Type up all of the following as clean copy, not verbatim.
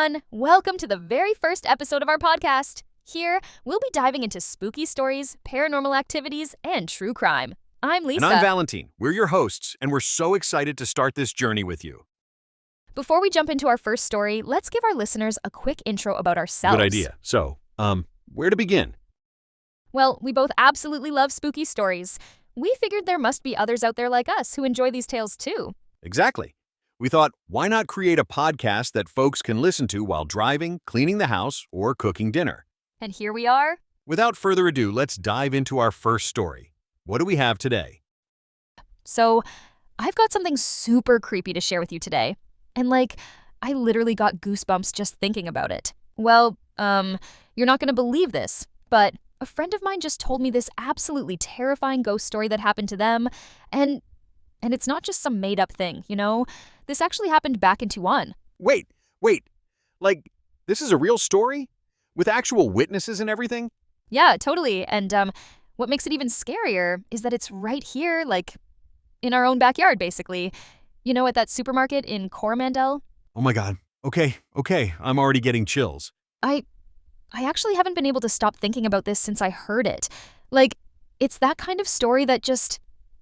everyone. Welcome to the very first episode of our podcast. Here, we'll be diving into spooky stories, paranormal activities, and true crime. I'm Lisa. And I'm Valentine. We're your hosts, and we're so excited to start this journey with you. Before we jump into our first story, let's give our listeners a quick intro about ourselves. Good idea. So, where to begin? Well, we both absolutely love spooky stories. We figured there must be others out there like us who enjoy these tales too. Exactly. We thought, why not create a podcast that folks can listen to while driving, cleaning the house, or cooking dinner? And here we are. Without further ado, let's dive into our first story. What do we have today? So, I've got something super creepy to share with you today. And I literally got goosebumps just thinking about it. Well, you're not going to believe this, but a friend of mine just told me this absolutely terrifying ghost story that happened to them. And it's not just some made-up thing, you know? This actually happened back in Tuan. Wait. This is a real story? With actual witnesses and everything? Yeah, totally. And what makes it even scarier is that it's right here, in our own backyard, basically. You know, at that supermarket in Coromandel? Oh my god. Okay. I'm already getting chills. I actually haven't been able to stop thinking about this since I heard it. It's that kind of story that just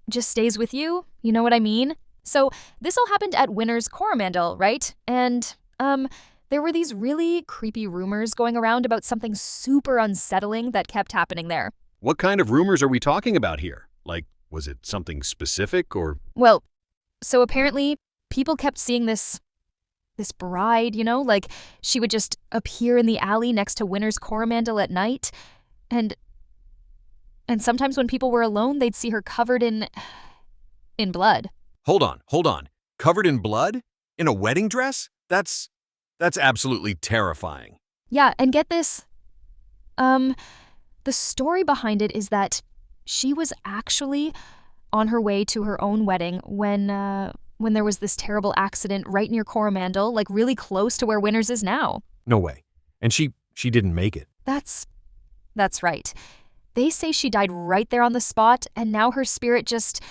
stays with you. You know what I mean? So this all happened at Winner's Coromandel, right? And there were these really creepy rumors going around about something super unsettling that kept happening there. What kind of rumors are we talking about here? Was it something specific or? Well, so apparently people kept seeing this bride, you know, she would just appear in the alley next to Winner's Coromandel at night. And sometimes when people were alone, they'd see her covered in blood. Hold on. Covered in blood? In a wedding dress? That's absolutely terrifying. Yeah, and get this. The story behind it is that she was actually on her way to her own wedding when there was this terrible accident right near Coromandel, really close to where Winners is now. No way. And she didn't make it. That's right. They say she died right there on the spot, and now her spirit just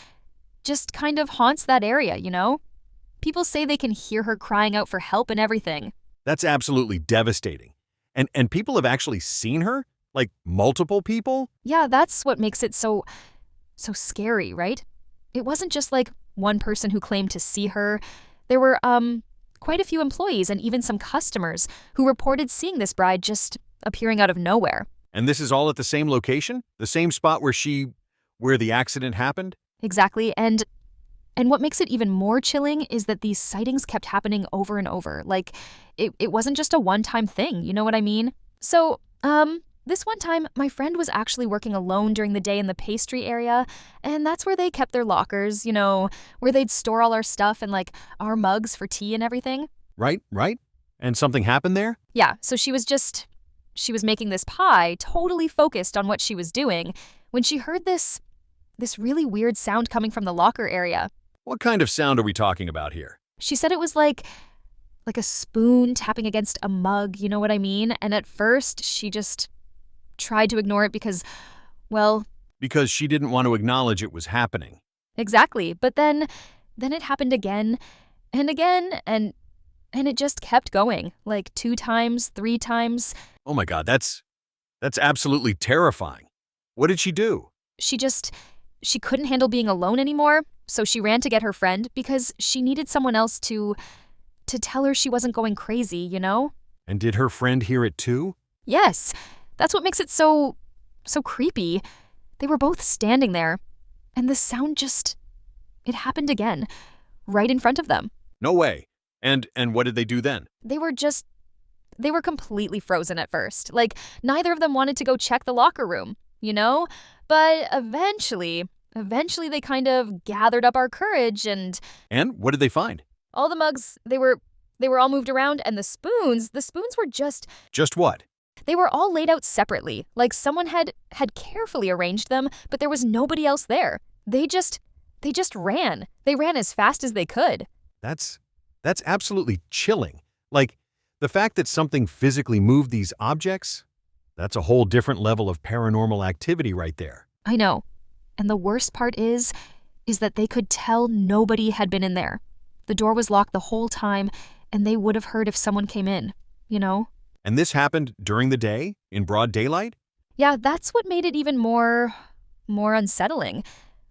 kind of haunts that area, you know? People say they can hear her crying out for help and everything. That's absolutely devastating. And people have actually seen her? Multiple people? Yeah, that's what makes it so scary, right? It wasn't just one person who claimed to see her. There were quite a few employees and even some customers who reported seeing this bride just appearing out of nowhere. And this is all at the same location? The same spot where the accident happened? Exactly. And what makes it even more chilling is that these sightings kept happening over and over. It wasn't just a one-time thing, you know what I mean? So, this one time, my friend was actually working alone during the day in the pastry area, and that's where they kept their lockers, you know, where they'd store all our stuff and our mugs for tea and everything. Right. And something happened there? Yeah, so she was making this pie, totally focused on what she was doing, when she heard this really weird sound coming from the locker area. What kind of sound are we talking about here? She said it was like a spoon tapping against a mug, you know what I mean? And at first, she just tried to ignore it because she didn't want to acknowledge it was happening. Exactly. But then it happened again and again, and it just kept going, 2 times, 3 times. Oh my God, that's absolutely terrifying. What did she do? She couldn't handle being alone anymore, so she ran to get her friend because she needed someone else to tell her she wasn't going crazy, you know? And did her friend hear it too? Yes. That's what makes it so creepy. They were both standing there, and the sound it happened again, right in front of them. No way. And what did they do then? They were completely frozen at first. Neither of them wanted to go check the locker room, you know? But eventually they kind of gathered up our courage and... And what did they find? All the mugs, they were all moved around, and the spoons were just... Just what? They were all laid out separately, someone had carefully arranged them, but there was nobody else there. They just ran. They ran as fast as they could. That's absolutely chilling. The fact that something physically moved these objects, that's a whole different level of paranormal activity right there. I know. And the worst part is that they could tell nobody had been in there. The door was locked the whole time, and they would have heard if someone came in. you know? And this happened during the day, in broad daylight? Yeah, that's what made it even more unsettling.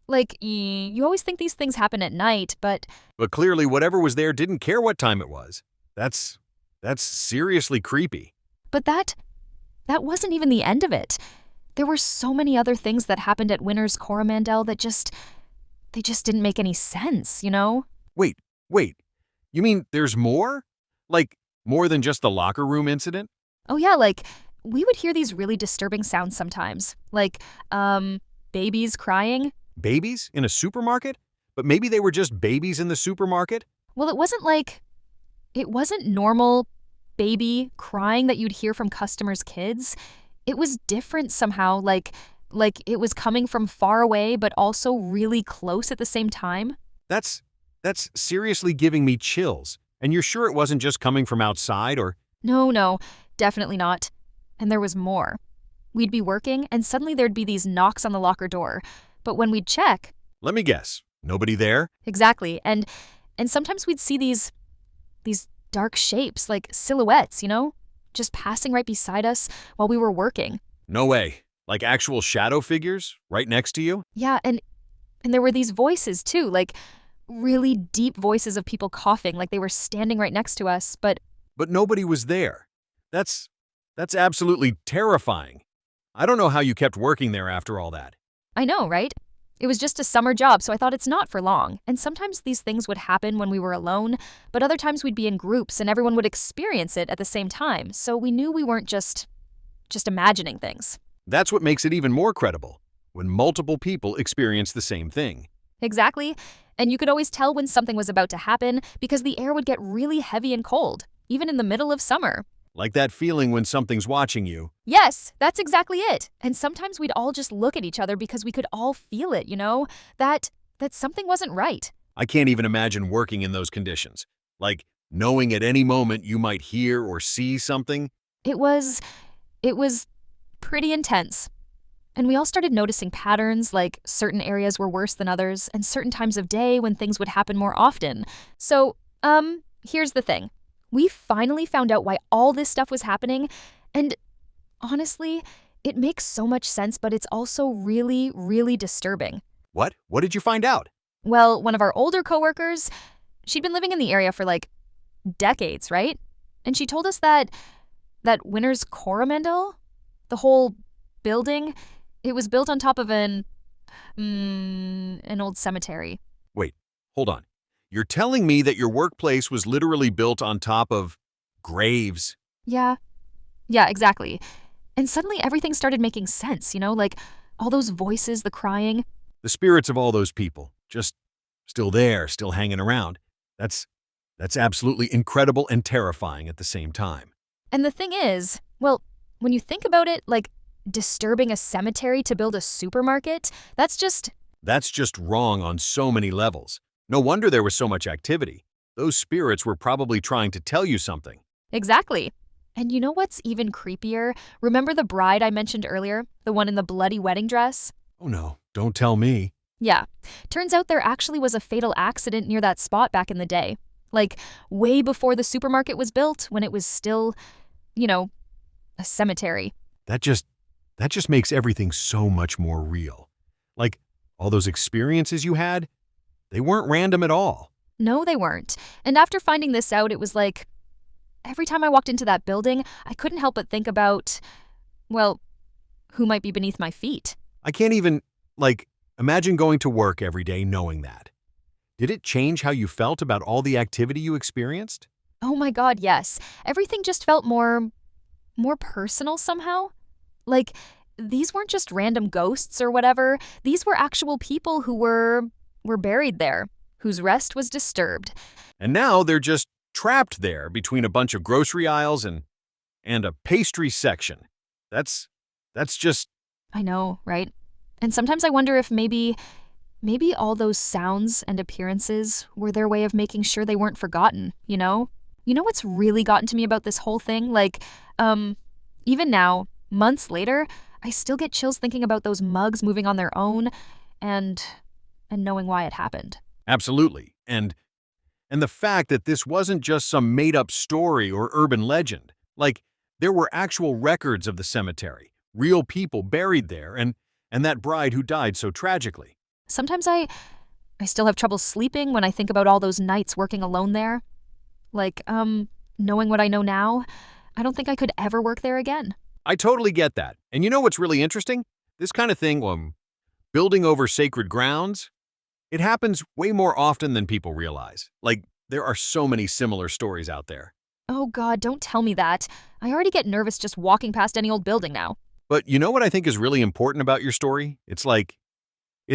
Like, you always think these things happen at night, but But clearly whatever was there didn't care what time it was. That's seriously creepy. but that wasn't even the end of it. There were so many other things that happened at Winter's Coromandel that they just didn't make any sense, you know? Wait, wait. You mean there's more? Like, more than just the locker room incident? Oh yeah, like we would hear these really disturbing sounds sometimes. Like babies crying. Babies in a supermarket? But maybe they were just babies in the supermarket? Well, it wasn't normal baby crying that you'd hear from customers' kids. It was different somehow, like it was coming from far away but also really close at the same time. That's that's seriously giving me chills. And you're sure it wasn't just coming from outside or No, no, definitely not. And there was more. We'd be working and suddenly there'd be these knocks on the locker door. But when we'd check, let me guess. Nobody there? exactly, and sometimes we'd see these dark shapes like silhouettes, you know, just passing right beside us while we were working. No way. Like actual shadow figures right next to you? Yeah, and there were these voices too, like really deep voices of people coughing like they were standing right next to us, but But nobody was there. That's that's absolutely terrifying. I don't know how you kept working there after all that. I know, right? It was just a summer job, so I thought it's not for long. And sometimes these things would happen when we were alone, but other times we'd be in groups and everyone would experience it at the same time. So we knew we weren't just imagining things. That's what makes it even more credible, when multiple people experience the same thing. Exactly. And you could always tell when something was about to happen because the air would get really heavy and cold, even in the middle of summer. Like that feeling when something's watching you. Yes, that's exactly it. And sometimes we'd all just look at each other because we could all feel it, you know, that something wasn't right. I can't even imagine working in those conditions. Like knowing at any moment you might hear or see something. It was it was pretty intense. And we all started noticing patterns, like certain areas were worse than others, and certain times of day when things would happen more often. So, here's the thing. We finally found out why all this stuff was happening, and honestly, it makes so much sense, but it's also really, really disturbing. What? What did you find out? Well, one of our older coworkers, she'd been living in the area for like decades, right? And she told us that Winter's Coromandel, the whole building, it was built on top of an old cemetery. Wait, hold on. You're telling me that your workplace was literally built on top of graves? Yeah. Yeah, exactly. And suddenly everything started making sense, you know, like all those voices, the crying. The spirits of all those people, just still there, still hanging around. That's absolutely incredible and terrifying at the same time. And the thing is, well, when you think about it, like disturbing a cemetery to build a supermarket, That's just wrong on so many levels. No wonder there was so much activity. Those spirits were probably trying to tell you something. exactly. And you know what's even creepier? Remember the bride I mentioned earlier? The one in the bloody wedding dress? Oh no, don't tell me. Yeah. Turns out there actually was a fatal accident near that spot back in the day. Like, way before the supermarket was built, when it was still, you know, a cemetery. That just makes everything so much more real. Like all those experiences you had, they weren't random at all. No, they weren't. And after finding this out, it was like every time I walked into that building, I couldn't help but think about, well, who might be beneath my feet. I can't even, imagine going to work every day knowing that. Did it change how you felt about all the activity you experienced? Oh my god, yes. Everything just felt more personal somehow. Like these weren't just random ghosts or whatever. These were actual people who were buried there, whose rest was disturbed. And now they're just trapped there between a bunch of grocery aisles and a pastry section. That's just I know, right? And sometimes I wonder if maybe all those sounds and appearances were their way of making sure they weren't forgotten, you know? You know what's really gotten to me about this whole thing? Even now, months later, I still get chills thinking about those mugs moving on their own and knowing why it happened. absolutely. And the fact that this wasn't just some made-up story or urban legend. Like, there were actual records of the cemetery, real people buried there, and that bride who died so tragically. Sometimes I still have trouble sleeping when I think about all those nights working alone there. Like, knowing what I know now, I don't think I could ever work there again. I totally get that. And you know what's really interesting? This kind of thing, building over sacred grounds, it happens way more often than people realize. Like, there are so many similar stories out there. Oh God, don't tell me that. I already get nervous just walking past any old building now. But you know what I think is really important about your story? It's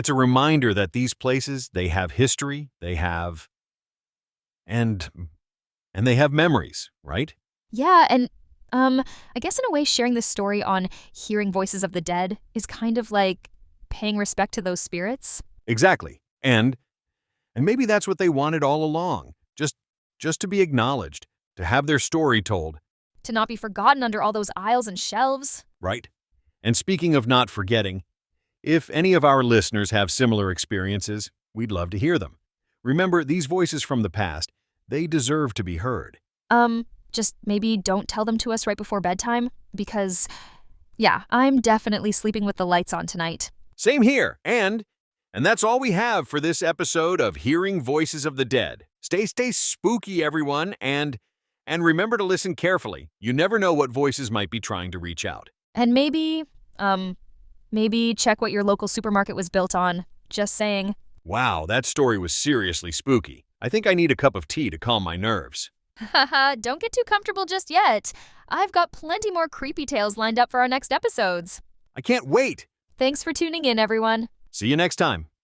a reminder that these places, they have history, and and they have memories, right? Yeah, and I guess in a way sharing this story on hearing voices of the dead is kind of like paying respect to those spirits. Exactly. And maybe that's what they wanted all along. Just to be acknowledged, to have their story told, To not be forgotten under all those aisles and shelves. right? And speaking of not forgetting, if any of our listeners have similar experiences, we'd love to hear them. Remember, these voices from the past, they deserve to be heard. Just maybe don't tell them to us right before bedtime because, yeah, I'm definitely sleeping with the lights on tonight. Same here. And that's all we have for this episode of Hearing Voices of the Dead. Stay spooky, everyone, and remember to listen carefully. You never know what voices might be trying to reach out. And maybe check what your local supermarket was built on. Just saying. Wow, that story was seriously spooky. I think I need a cup of tea to calm my nerves. Haha, don't get too comfortable just yet. I've got plenty more creepy tales lined up for our next episodes. I can't wait. Thanks for tuning in, everyone. See you next time.